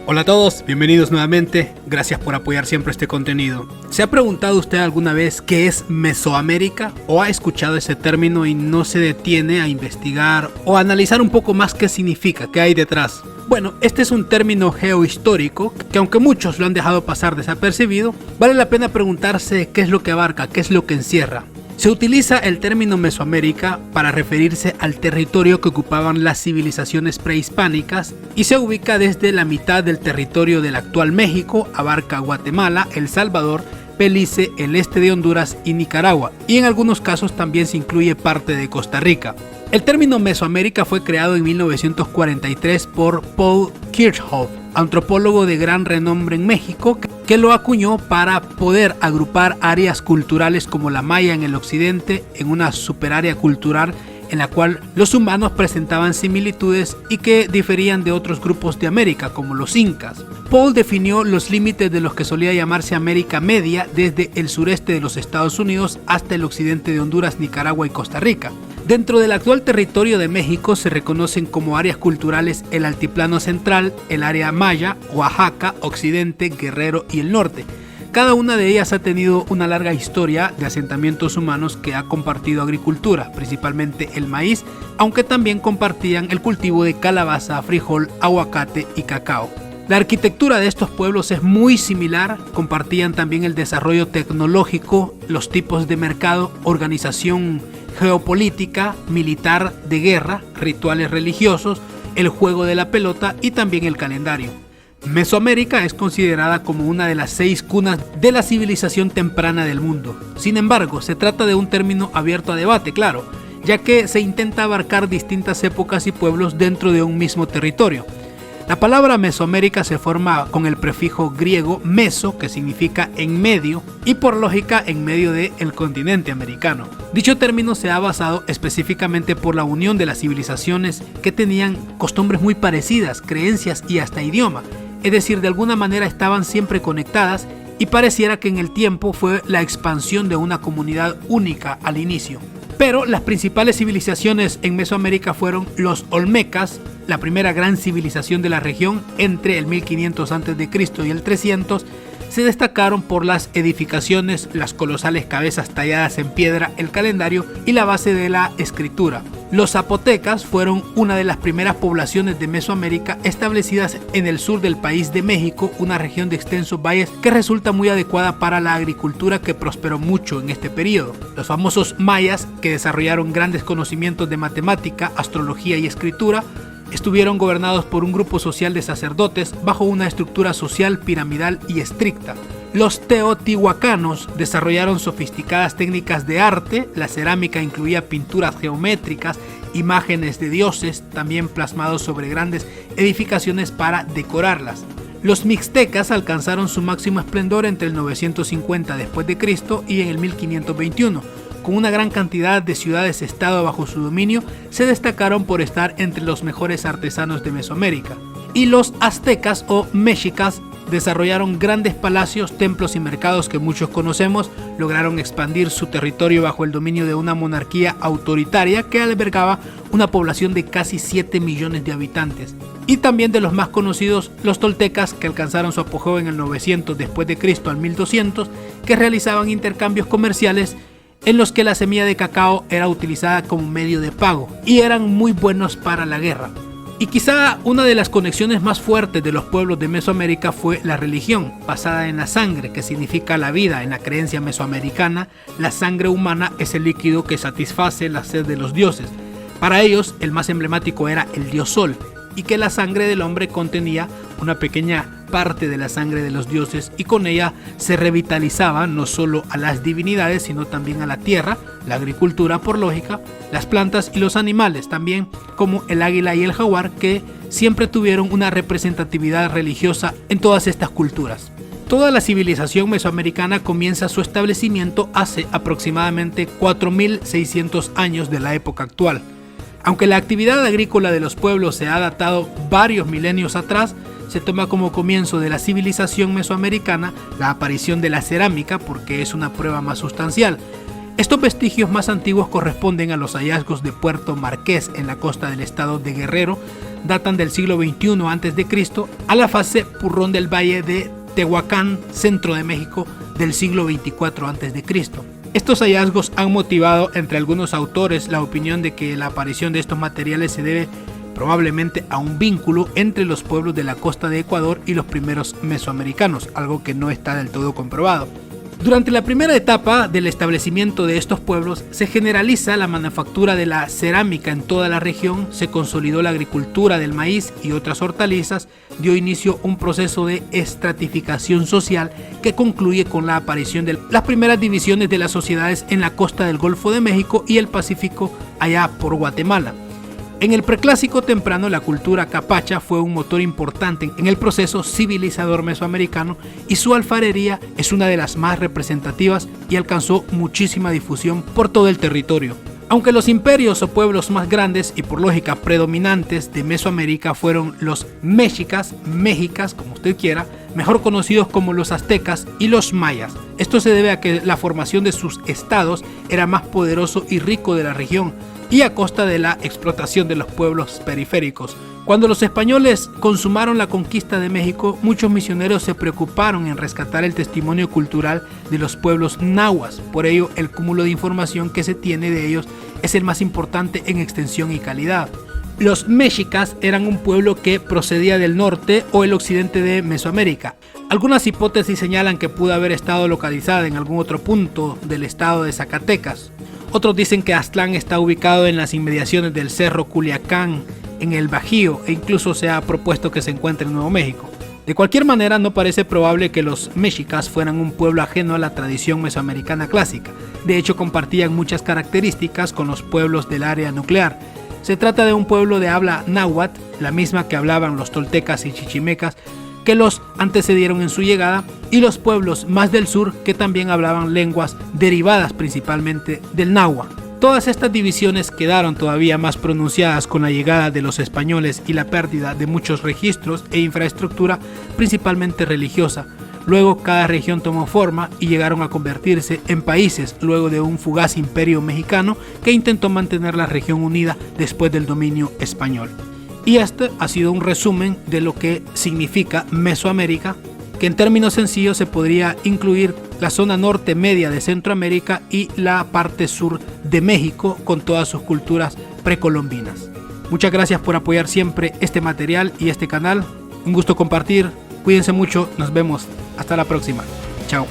Hola a todos, bienvenidos nuevamente, gracias por apoyar siempre este contenido. ¿Se ha preguntado usted alguna vez qué es Mesoamérica? ¿O ha escuchado ese término y no se detiene a investigar o a analizar un poco más qué significa, qué hay detrás? Bueno, este es un término geohistórico que aunque muchos lo han dejado pasar desapercibido, vale la pena preguntarse qué es lo que abarca, qué es lo que encierra. Se utiliza el término Mesoamérica para referirse al territorio que ocupaban las civilizaciones prehispánicas y se ubica desde la mitad del territorio del actual México, abarca Guatemala, El Salvador, Belice, el este de Honduras y Nicaragua, y en algunos casos también se incluye parte de Costa Rica. El término Mesoamérica fue creado en 1943 por Paul Kirchhoff, antropólogo de gran renombre en México, que lo acuñó para poder agrupar áreas culturales como la maya en el occidente en una superárea cultural en la cual los humanos presentaban similitudes y que diferían de otros grupos de América como los incas. Paul definió los límites de los que solía llamarse América Media desde el sureste de los Estados Unidos hasta el occidente de Honduras, Nicaragua y Costa Rica. Dentro del actual territorio de México se reconocen como áreas culturales el Altiplano Central, el área maya, Oaxaca, Occidente, Guerrero y el Norte. Cada una de ellas ha tenido una larga historia de asentamientos humanos que ha compartido agricultura, principalmente el maíz, aunque también compartían el cultivo de calabaza, frijol, aguacate y cacao. La arquitectura de estos pueblos es muy similar, compartían también el desarrollo tecnológico, los tipos de mercado, organización geopolítica, militar de guerra, rituales religiosos, el juego de la pelota y también el calendario. Mesoamérica es considerada como una de las 6 cunas de la civilización temprana del mundo. Sin embargo, se trata de un término abierto a debate, claro, ya que se intenta abarcar distintas épocas y pueblos dentro de un mismo territorio. La palabra Mesoamérica se forma con el prefijo griego meso, que significa en medio, y por lógica en medio del continente americano. Dicho término se ha basado específicamente por la unión de las civilizaciones que tenían costumbres muy parecidas, creencias y hasta idioma. Es decir, de alguna manera estaban siempre conectadas y pareciera que en el tiempo fue la expansión de una comunidad única al inicio. Pero las principales civilizaciones en Mesoamérica fueron los olmecas, la primera gran civilización de la región entre el 1500 a.C. y el 300, se destacaron por las edificaciones, las colosales cabezas talladas en piedra, el calendario y la base de la escritura. Los zapotecas fueron una de las primeras poblaciones de Mesoamérica establecidas en el sur del país de México, una región de extensos valles que resulta muy adecuada para la agricultura que prosperó mucho en este periodo. Los famosos mayas, que desarrollaron grandes conocimientos de matemática, astrología y escritura, estuvieron gobernados por un grupo social de sacerdotes bajo una estructura social piramidal y estricta. Los teotihuacanos desarrollaron sofisticadas técnicas de arte, la cerámica incluía pinturas geométricas, imágenes de dioses, también plasmados sobre grandes edificaciones para decorarlas. Los mixtecas alcanzaron su máximo esplendor entre el 950 después de Cristo y en el 1521. Con una gran cantidad de ciudades-estado bajo su dominio, se destacaron por estar entre los mejores artesanos de Mesoamérica. Y los aztecas o mexicas desarrollaron grandes palacios, templos y mercados que muchos conocemos, lograron expandir su territorio bajo el dominio de una monarquía autoritaria que albergaba una población de casi 7 millones de habitantes. Y también de los más conocidos, los toltecas, que alcanzaron su apogeo en el 900 después de Cristo al 1200, que realizaban intercambios comerciales en los que la semilla de cacao era utilizada como medio de pago y eran muy buenos para la guerra. Y quizá una de las conexiones más fuertes de los pueblos de Mesoamérica fue la religión, basada en la sangre, que significa la vida. En la creencia mesoamericana, la sangre humana es el líquido que satisface la sed de los dioses. Para ellos, el más emblemático era el dios Sol, y que la sangre del hombre contenía una pequeña parte de la sangre de los dioses y con ella se revitalizaba no solo a las divinidades sino también a la tierra, la agricultura por lógica, las plantas y los animales también, como el águila y el jaguar, que siempre tuvieron una representatividad religiosa en todas estas culturas. Toda la civilización mesoamericana comienza su establecimiento hace aproximadamente 4.600 años de la época actual. Aunque la actividad agrícola de los pueblos se ha datado varios milenios atrás, se toma como comienzo de la civilización mesoamericana la aparición de la cerámica porque es una prueba más sustancial. Estos vestigios más antiguos corresponden a los hallazgos de Puerto Marqués en la costa del estado de Guerrero, datan del siglo XXI a.C. a la fase Purrón del Valle de Tehuacán, centro de México, del siglo XXIV a.C. Estos hallazgos han motivado entre algunos autores la opinión de que la aparición de estos materiales se debe probablemente a un vínculo entre los pueblos de la costa de Ecuador y los primeros mesoamericanos, algo que no está del todo comprobado. Durante la primera etapa del establecimiento de estos pueblos, se generaliza la manufactura de la cerámica en toda la región, se consolidó la agricultura del maíz y otras hortalizas, dio inicio a un proceso de estratificación social que concluye con la aparición de las primeras divisiones de las sociedades en la costa del Golfo de México y el Pacífico allá por Guatemala. En el preclásico temprano, la cultura capacha fue un motor importante en el proceso civilizador mesoamericano y su alfarería es una de las más representativas y alcanzó muchísima difusión por todo el territorio. Aunque los imperios o pueblos más grandes y por lógica predominantes de Mesoamérica fueron los mexicas, como usted quiera, mejor conocidos como los aztecas y los mayas. Esto se debe a que la formación de sus estados era más poderoso y rico de la región, y a costa de la explotación de los pueblos periféricos. Cuando los españoles consumaron la conquista de México, muchos misioneros se preocuparon en rescatar el testimonio cultural de los pueblos nahuas. Por ello, el cúmulo de información que se tiene de ellos es el más importante en extensión y calidad. Los mexicas eran un pueblo que procedía del norte o el occidente de Mesoamérica. Algunas hipótesis señalan que pudo haber estado localizada en algún otro punto del estado de Zacatecas. Otros dicen que Aztlán está ubicado en las inmediaciones del Cerro Culiacán, en el Bajío, e incluso se ha propuesto que se encuentre en Nuevo México. De cualquier manera, no parece probable que los mexicas fueran un pueblo ajeno a la tradición mesoamericana clásica. De hecho, compartían muchas características con los pueblos del área nuclear. Se trata de un pueblo de habla náhuatl, la misma que hablaban los toltecas y chichimecas, que los antecedieron en su llegada, y los pueblos más del sur que también hablaban lenguas derivadas principalmente del náhuatl. Todas estas divisiones quedaron todavía más pronunciadas con la llegada de los españoles y la pérdida de muchos registros e infraestructura, principalmente religiosa. Luego cada región tomó forma y llegaron a convertirse en países luego de un fugaz imperio mexicano que intentó mantener la región unida después del dominio español. Y este ha sido un resumen de lo que significa Mesoamérica, que en términos sencillos se podría incluir la zona norte media de Centroamérica y la parte sur de México con todas sus culturas precolombinas. Muchas gracias por apoyar siempre este material y este canal. Un gusto compartir. Cuídense mucho. Nos vemos. Hasta la próxima. Chao.